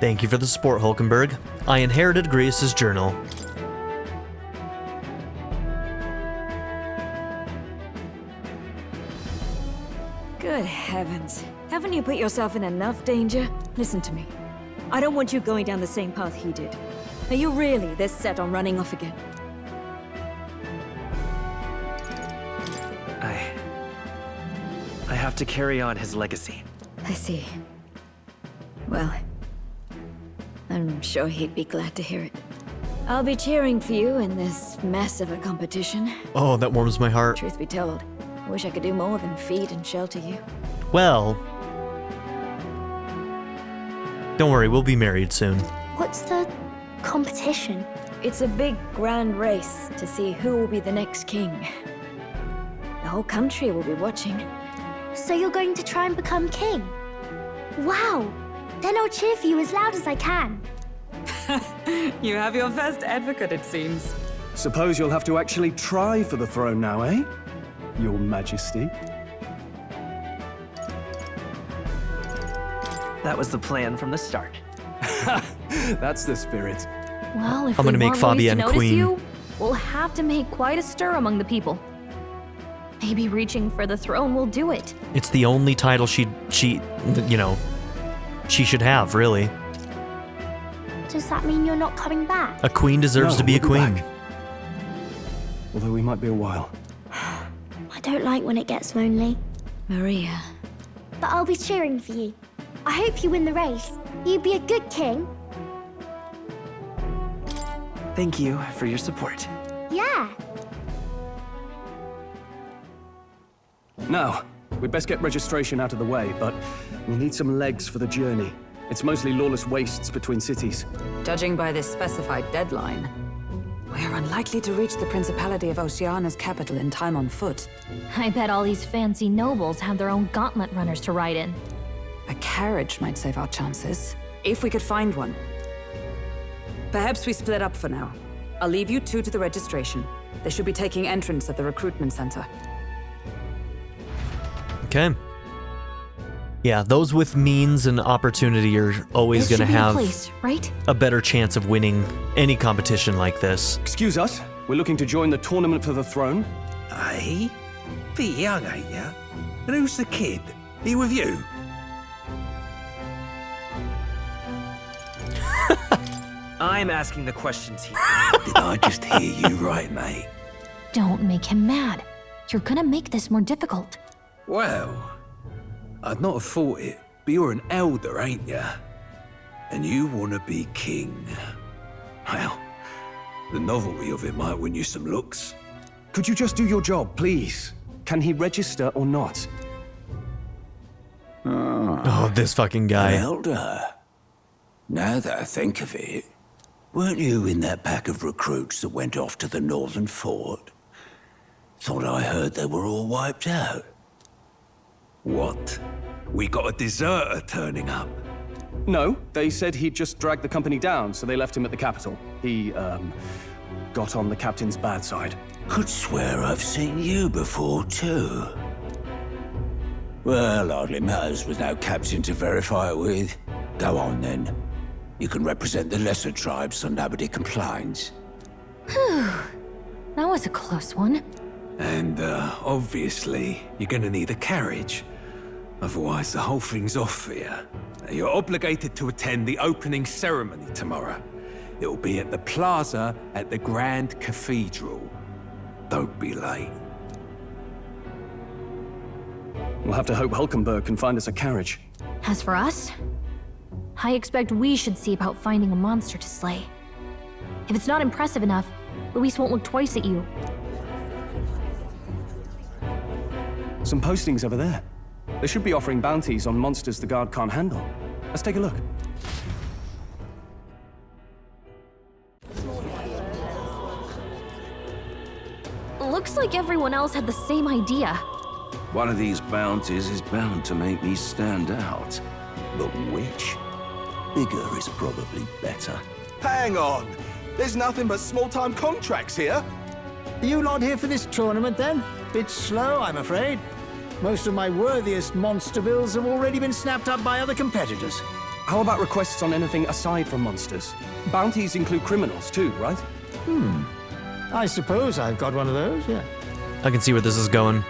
Thank you for the support, Hulkenberg. I inherited Grius's journal. Good heavens. Haven't you put yourself in enough danger? Listen to me. I don't want you going down the same path he did. Are you really this set on running off again? I have to carry on his legacy. I see. Well, I'm sure he'd be glad to hear it. I'll be cheering for you in this mess of a competition. Oh, that warms my heart. Truth be told, I wish I could do more than feed and shelter you. Well, don't worry, we'll be married soon. What's the competition? It's a big, grand race to see who will be the next king. The whole country will be watching. So you're going to try and become king? Wow! Then I'll cheer for you as loud as I can. You have your first advocate, it seems. Suppose you'll have to actually try for the throne now, eh? Your Majesty. That was the plan from the start. That's the spirit. Well, if I'm gonna make Fabienne queen. You, we'll have to make quite a stir among the people. Maybe reaching for the throne will do it. It's the only title she should have, really. Does that mean you're not coming back? A queen deserves to be a queen. Back. Although we might be a while. I don't like when it gets lonely. Maria. But I'll be cheering for you. I hope you win the race. You'd be a good king. Thank you for your support. Yeah. Now, we'd best get registration out of the way, but we'll need some legs for the journey. It's mostly lawless wastes between cities. Judging by this specified deadline, we're unlikely to reach the Principality of Oceania's capital in time on foot. I bet all these fancy nobles have their own gauntlet runners to ride in. A carriage might save our chances, if we could find one. Perhaps we split up for now. I'll leave you two to the registration. They should be taking entrance at the recruitment center. Okay. Yeah, those with means and opportunity are always going to have right? a better chance of winning any competition like this. Excuse us, We're looking to join the tournament for the throne. Aye? Bit young, ain't ya? And who's the kid? He with you? I'm asking the questions here. Did I just hear you right, mate? Don't make him mad. You're gonna make this more difficult. Well, I'd not have thought it, but you're an elder, ain't ya? And you want to be king. Well, the novelty of it might win you some looks. Could you just do your job, please? Can he register or not? Oh, this fucking guy. An elder? Now that I think of it, weren't you in that pack of recruits that went off to the northern fort? Thought I heard they were all wiped out. What? We got a deserter turning up? No, they said he'd just dragged the company down, so they left him at the capital. He, got on the captain's bad side. Could swear I've seen you before, too. Well, hardly matters with no captain to verify it with. Go on, then. You can represent the lesser tribes so nobody complains. Whew. That was a close one. And, obviously, you're gonna need a carriage. Otherwise, the whole thing's off for you. You're obligated to attend the opening ceremony tomorrow. It'll be at the plaza at the Grand Cathedral. Don't be late. We'll have to hope Hulkenberg can find us a carriage. As for us, I expect we should see about finding a monster to slay. If it's not impressive enough, Luis won't look twice at you. Some postings over there. They should be offering bounties on monsters the guard can't handle. Let's take a look. Looks like everyone else had the same idea. One of these bounties is bound to make me stand out. But which? Bigger is probably better. Hang on! There's nothing but small-time contracts here. Are you lot here for this tournament, then? Bit slow, I'm afraid. Most of my worthiest monster bills have already been snapped up by other competitors. How about requests on anything aside from monsters? Bounties include criminals too, right? I suppose I've got one of those, yeah. I can see where this is going.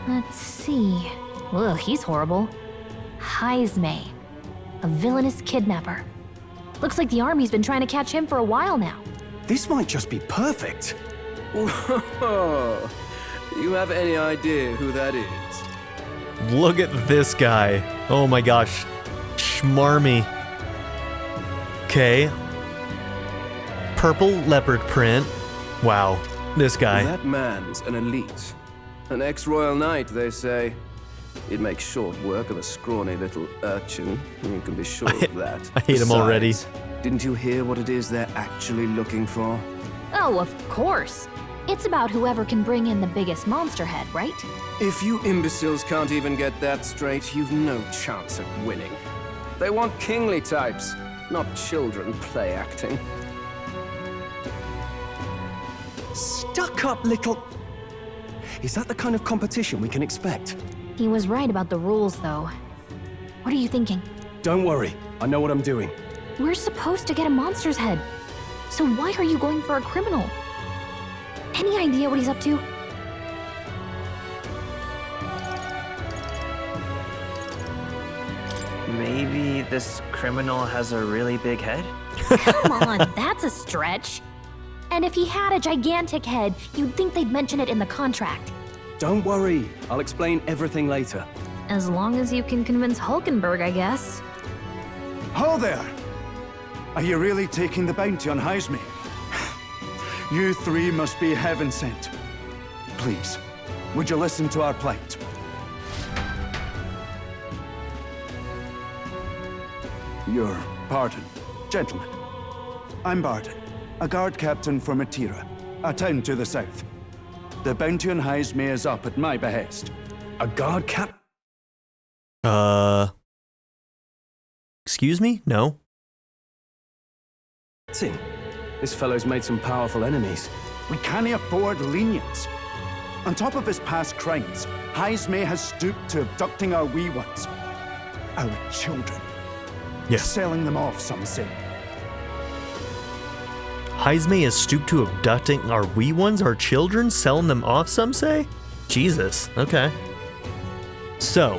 Let's see. Ugh, he's horrible. Heisme, a villainous kidnapper. Looks like the army's been trying to catch him for a while now. This might just be perfect. Whoa. You have any idea who that is? Look at this guy. Oh my gosh. Schmarmy. Okay. Purple leopard print. Wow. This guy. That man's an elite. An ex-royal knight, they say. He'd make short work of a scrawny little urchin. You can be sure of that. I hate him already. Didn't you hear what it is they're actually looking for? Oh, of course. It's about whoever can bring in the biggest monster head, right? If you imbeciles can't even get that straight, you've no chance at winning. They want kingly types, not children play acting. Stuck-up little... Is that the kind of competition we can expect? He was right about the rules, though. What are you thinking? Don't worry, I know what I'm doing. We're supposed to get a monster's head. So why are you going for a criminal? Any idea what he's up to? Maybe this criminal has a really big head? Come on, that's a stretch. And if he had a gigantic head, you'd think they'd mention it in the contract. Don't worry, I'll explain everything later. As long as you can convince Hulkenberg, I guess. Ho there! Are you really taking the bounty on Heisme? You three must be heaven sent. Please, would you listen to our plight? Your pardon, gentlemen. I'm Barden, a guard captain for Matira, a town to the south. The bounty on Heisme is up at my behest. A guard cap? Excuse me? No. That's him. This fellow's made some powerful enemies. We can't afford lenience. On top of his past crimes, Heisme has stooped to abducting our wee ones. Our children. Yes. Selling them off, some say. Heisme has stooped to abducting our wee ones, our children, selling them off, some say? Jesus, okay. So,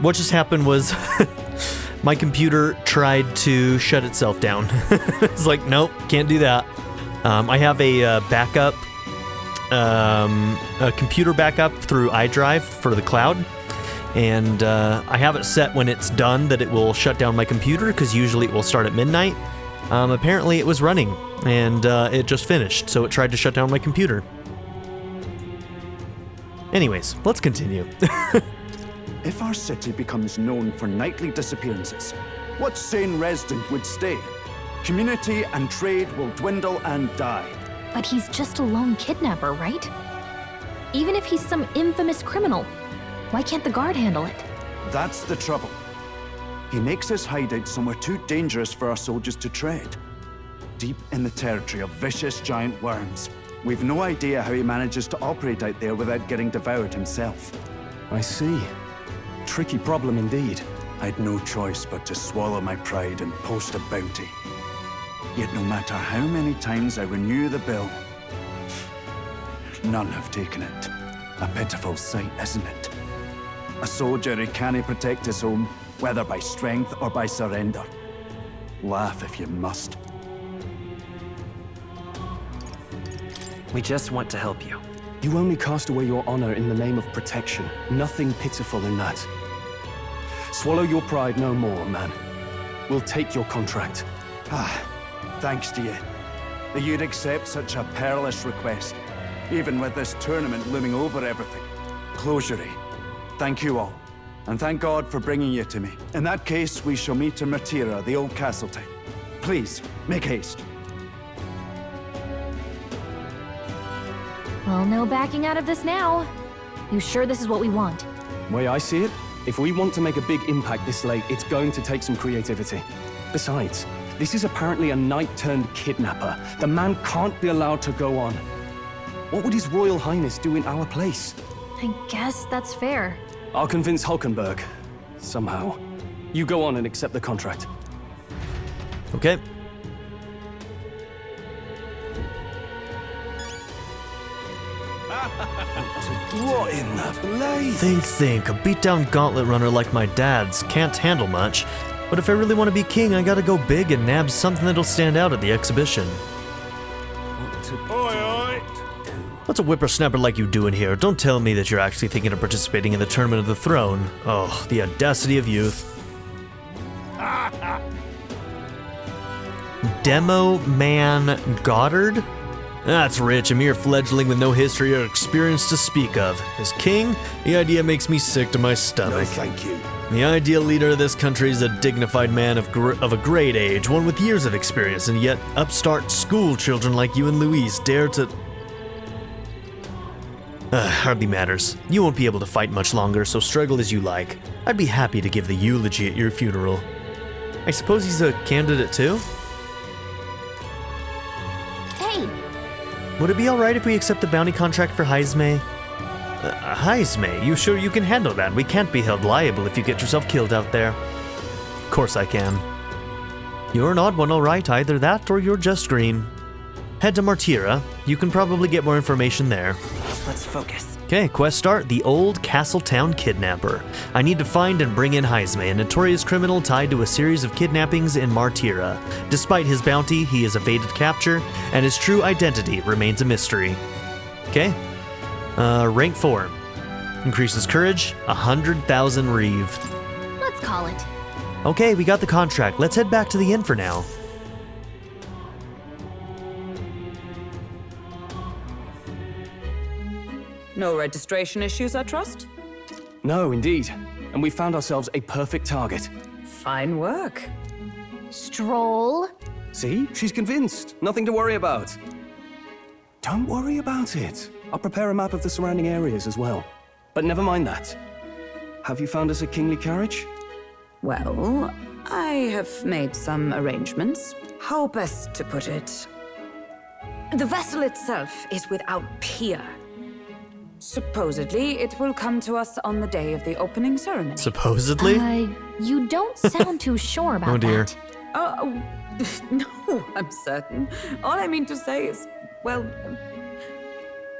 what just happened was my computer tried to shut itself down. It's like, nope, can't do that. I have a backup, a computer backup through iDrive for the cloud. And I have it set when it's done that it will shut down my computer, because usually it will start at midnight. Apparently it was running, and it just finished, so it tried to shut down my computer. Anyways, let's continue. If our city becomes known for nightly disappearances, what sane resident would stay? Community and trade will dwindle and die. But he's just a lone kidnapper, right? Even if he's some infamous criminal, why can't the guard handle it? That's the trouble. He makes his hideout somewhere too dangerous for our soldiers to tread. Deep in the territory of vicious giant worms. We've no idea how he manages to operate out there without getting devoured himself. I see. Tricky problem indeed. I'd no choice but to swallow my pride and post a bounty. Yet no matter how many times I renew the bill, none have taken it. A pitiful sight, isn't it? A soldier who can't protect his home, whether by strength or by surrender. Laugh if you must. We just want to help you. You only cast away your honor in the name of protection. Nothing pitiful in that. Swallow your pride no more, man. We'll take your contract. Thanks to you. That you'd accept such a perilous request, even with this tournament looming over everything. Closure. Thank you all, and thank God for bringing you to me. In that case, we shall meet in Martira, the old castle town. Please, make haste. Well, no backing out of this now. You sure this is what we want? Way I see it, if we want to make a big impact this late, it's going to take some creativity. Besides, this is apparently a knight-turned-kidnapper. The man can't be allowed to go on. What would His Royal Highness do in our place? I guess that's fair. I'll convince Hulkenberg. Somehow. You go on and accept the contract. Okay. What in the blaze? Think. A beat-down gauntlet runner like my dad's can't handle much. But if I really want to be king, I gotta go big and nab something that'll stand out at the exhibition. What's a whippersnapper like you doing here? Don't tell me that you're actually thinking of participating in the Tournament of the Throne. Oh, the audacity of youth. Demo Man Goddard? That's rich, a mere fledgling with no history or experience to speak of. As king, the idea makes me sick to my stomach. No, thank you. The ideal leader of this country is a dignified man of a great age, one with years of experience, and yet upstart school children like you and Louise dare to... Hardly matters. You won't be able to fight much longer, so struggle as you like. I'd be happy to give the eulogy at your funeral. I suppose he's a candidate too? Hey! Would it be alright if we accept the bounty contract for Heisme? Heisme? You sure you can handle that? We can't be held liable if you get yourself killed out there. Of course I can. You're an odd one, alright. Either that or you're just green. Head to Martira. You can probably get more information there. Let's focus. Okay, quest start. The Old Castletown Kidnapper. I need to find and bring in Heisme, a notorious criminal tied to a series of kidnappings in Martira. Despite his bounty, he has evaded capture, and his true identity remains a mystery. Okay. Rank 4. Increases courage, 100,000 reeve. Let's call it. Okay, we got the contract. Let's head back to the inn for now. No registration issues, I trust? No, indeed. And we found ourselves a perfect target. Fine work. Stroll. See? She's convinced. Nothing to worry about. Don't worry about it. I'll prepare a map of the surrounding areas as well. But never mind that. Have you found us a kingly carriage? Well, I have made some arrangements. How best to put it? The vessel itself is without peer. Supposedly, it will come to us on the day of the opening ceremony. Supposedly? You don't sound too sure about oh dear. that. No, I'm certain. All I mean to say is, well,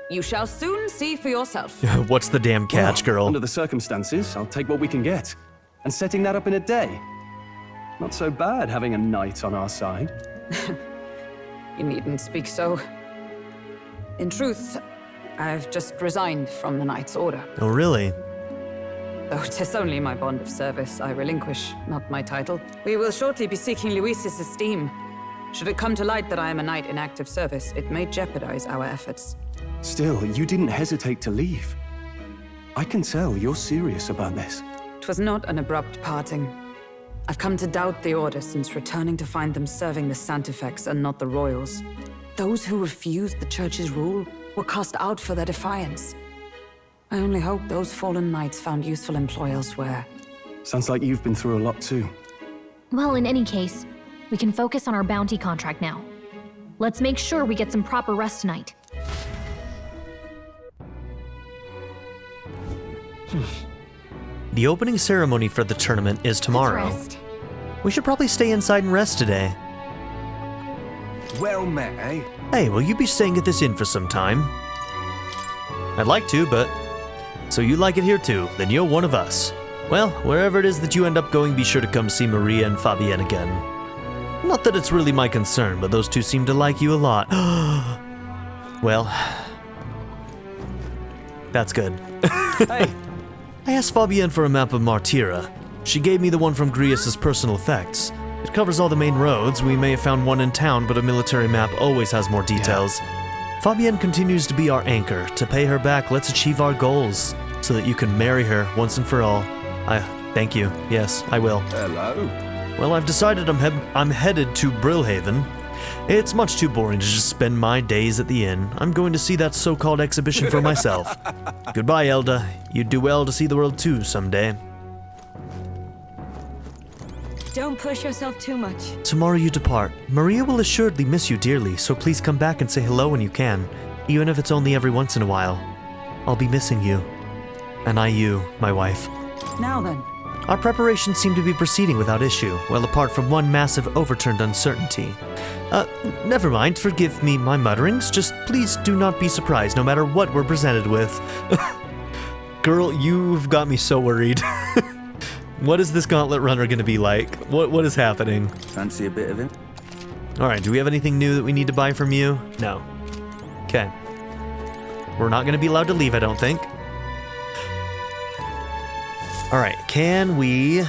you shall soon see for yourself. What's the damn catch, girl? Under the circumstances, I'll take what we can get. And setting that up in a day. Not so bad having a knight on our side. You needn't speak so. In truth, I've just resigned from the Knight's Order. Oh, really? Though 'tis only my bond of service I relinquish, not my title. We will shortly be seeking Luis's esteem. Should it come to light that I am a knight in active service, it may jeopardize our efforts. Still, you didn't hesitate to leave. I can tell you're serious about this. 'Twas not an abrupt parting. I've come to doubt the Order since returning to find them serving the Santifex and not the Royals. Those who refused the Church's rule were cast out for their defiance. I only hope those fallen knights found useful employ elsewhere. Sounds like you've been through a lot too. Well, in any case, we can focus on our bounty contract now. Let's make sure we get some proper rest tonight. The opening ceremony for the tournament is tomorrow. Let's rest. We should probably stay inside and rest today. Well met, eh? Hey, will you be staying at this inn for some time? I'd like to, but... So you like it here too, then you're one of us. Well, wherever it is that you end up going, be sure to come see Maria and Fabienne again. Not that it's really my concern, but those two seem to like you a lot. Well... That's good. Hey! I asked Fabienne for a map of Martira. She gave me the one from Grius's personal effects. It covers all the main roads. We may have found one in town, but a military map always has more details. Yeah. Fabienne continues to be our anchor. To pay her back, let's achieve our goals, so that you can marry her once and for all. Thank you. Yes, I will. Hello. Well, I've decided I'm headed to Brillhaven. It's much too boring to just spend my days at the inn. I'm going to see that so-called exhibition for myself. Goodbye, Elda. You'd do well to see the world too someday. Don't push yourself too much. Tomorrow you depart. Maria will assuredly miss you dearly, so please come back and say hello when you can, even if it's only every once in a while. I'll be missing you. And I you, my wife. Now then. Our preparations seem to be proceeding without issue, well apart from one massive overturned uncertainty. Never mind, forgive me my mutterings, just please do not be surprised no matter what we're presented with. Girl, you've got me so worried. What is this gauntlet runner gonna be like? What is happening? Fancy a bit of him? Alright, do we have anything new that we need to buy from you? No. Okay. We're not gonna be allowed to leave, I don't think. Alright, can we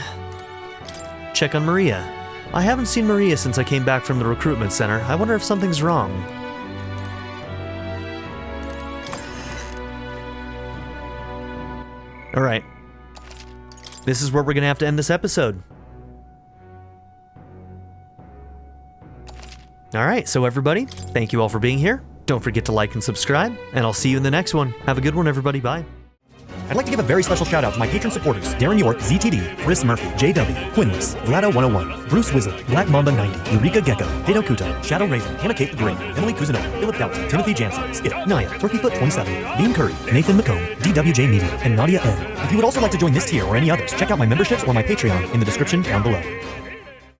check on Maria? I haven't seen Maria since I came back from the recruitment center. I wonder if something's wrong. Alright. This is where we're gonna have to end this episode. Alright, so everybody, thank you all for being here. Don't forget to like and subscribe, and I'll see you in the next one. Have a good one, everybody. Bye. I'd like to give a very special shout out to my patron supporters: Darren York, ZTD, Chris Murphy, JW, Quinless, Vlado101, Bruce Wizzle, Black Mamba 90, Eureka Gecko, Hado Kuta, Shadow Raven, Hannah Kate the Great, Emily Kuzanova, Philip Dalton, Timothy Jansen, Skip, Naya, Turkeyfoot 27, Dean Curry, Nathan McComb, DWJ Media, and Nadia Ed. If you would also like to join this tier or any others, check out my memberships or my Patreon in the description down below.